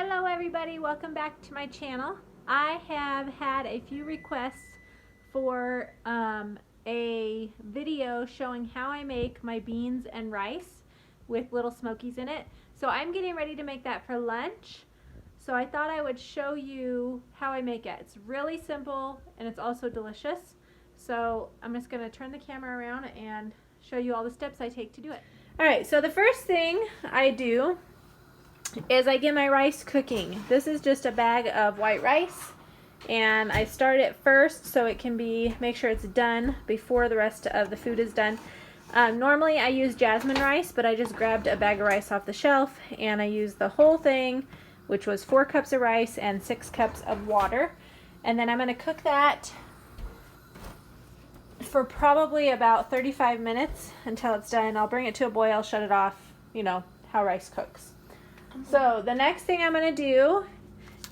Hello everybody, welcome back to my channel. I have had a few requests for a video showing how I make my beans and rice with little smokies in it. So I'm getting ready to make that for lunch. So I thought I would show you how I make it. It's really simple and it's also delicious. So I'm just going to turn the camera around and show you all the steps I take to do it. Alright, so the first thing I do is I get my rice cooking. This is just a bag of white rice, and I start it first so it can make sure it's done before the rest of the food is done. Normally I use jasmine rice, but I just grabbed a bag of rice off the shelf and I used the whole thing, which was 4 cups of rice and 6 cups of water. And then I'm going to cook that for probably about 35 minutes until it's done. I'll bring it to a boil, shut it off, you know how rice cooks. So the next thing I'm going to do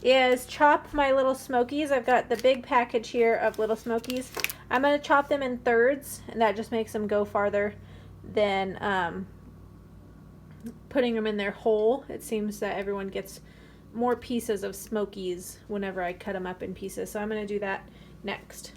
is chop my little smokies. I've got the big package here of little smokies. I'm going to chop them in thirds, and that just makes them go farther than putting them in their whole. It seems that everyone gets more pieces of smokies whenever I cut them up in pieces. So I'm going to do that next.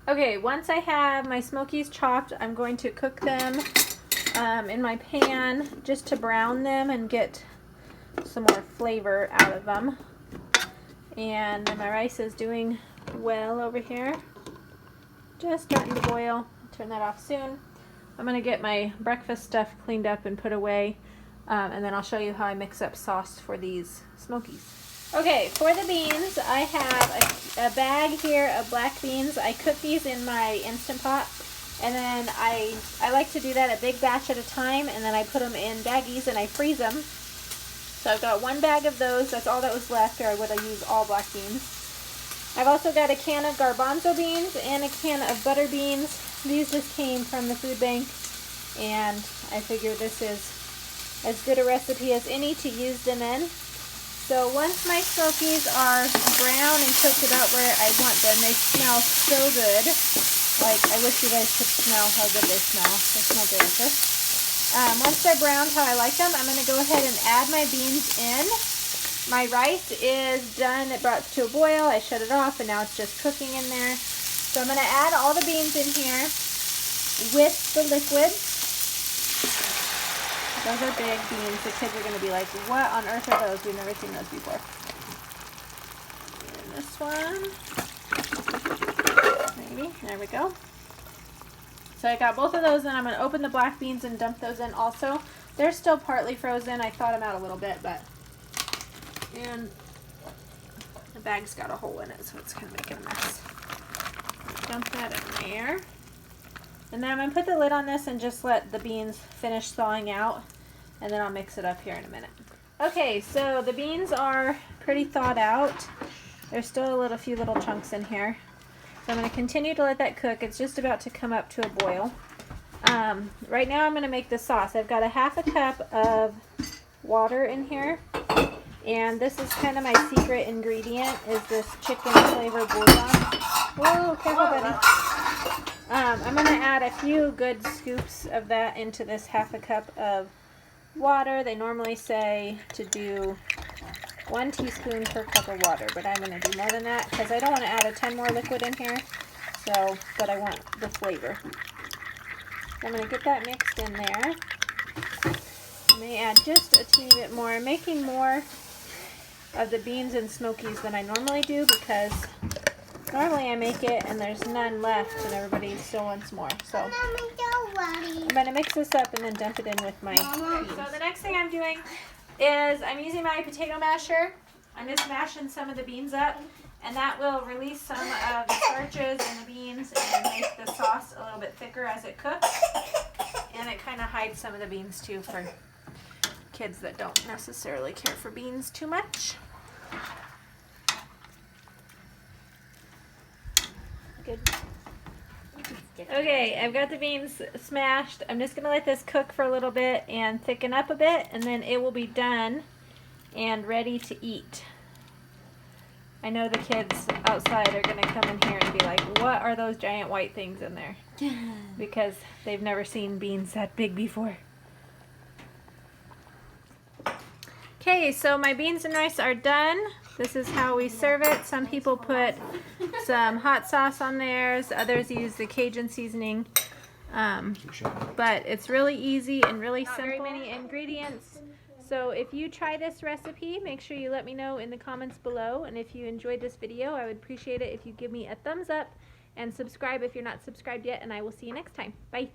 Okay, once I have my smokies chopped, I'm going to cook them in my pan just to brown them and get some more flavor out of them. And my rice is doing well over here. Just starting to boil. Turn that off soon. I'm going to get my breakfast stuff cleaned up and put away, and then I'll show you how I mix up sauce for these smokies. Okay, for the beans, I have a bag here of black beans. I cook these in my Instant Pot, and then I like to do that a big batch at a time, and then I put them in baggies and I freeze them. So I've got 1 bag of those. That's all that was left, or I would have used all black beans. I've also got a can of garbanzo beans and a can of butter beans. These just came from the food bank, and I figure this is as good a recipe as any to use them in. So once my smokies are brown and cooked about where I want them, they smell so good. Like, I wish you guys could smell how good they smell. They smell delicious. Once they're browned how I like them, I'm going to go ahead and add my beans in. My rice is done. It brought to a boil. I shut it off, and now it's just cooking in there. So I'm going to add all the beans in here with the liquid. Those are big beans. The kids are going to be like, what on earth are those? We've never seen those before. And this one. Maybe. There we go. So I got both of those, and I'm going to open the black beans and dump those in also. They're still partly frozen. I thawed them out a little bit, but... And the bag's got a hole in it, so it's kind of making a mess. Dump that in there. And then I'm going to put the lid on this and just let the beans finish thawing out, and then I'll mix it up here in a minute. Okay, so the beans are pretty thawed out. There's still a few little chunks in here. So I'm going to continue to let that cook. It's just about to come up to a boil. Right now I'm going to make the sauce. I've got a 1/2 cup of water in here, and this is kind of my secret ingredient, is this chicken flavor bouillon. Whoa, careful, buddy. I'm going to add a few good scoops of that into this 1/2 cup of water. They normally say to do 1 teaspoon per cup of water, but I'm going to do more than that because I don't want to add a ton more liquid in here, but I want the flavor. I'm going to get that mixed in there. I may add just a teeny bit more. I'm making more of the beans and smokies than I normally do because normally I make it and there's none left and everybody still wants more. So I'm going to mix this up and then dump it in with my beans. So the next thing I'm doing is I'm using my potato masher. I'm just mashing some of the beans up, and that will release some of the starches in the beans and make the sauce a little bit thicker as it cooks. And it kind of hides some of the beans too for kids that don't necessarily care for beans too much. Good. Okay, I've got the beans smashed. I'm just going to let this cook for a little bit and thicken up a bit, and then it will be done and ready to eat. I know the kids outside are going to come in here and be like, what are those giant white things in there? Because they've never seen beans that big before. Okay, so my beans and rice are done. This is how we serve it. Some people put some hot sauce on theirs. Others use the Cajun seasoning. But it's really easy and really simple. Not very many ingredients. So if you try this recipe, make sure you let me know in the comments below. And if you enjoyed this video, I would appreciate it if you give me a thumbs up and subscribe if you're not subscribed yet. And I will see you next time. Bye.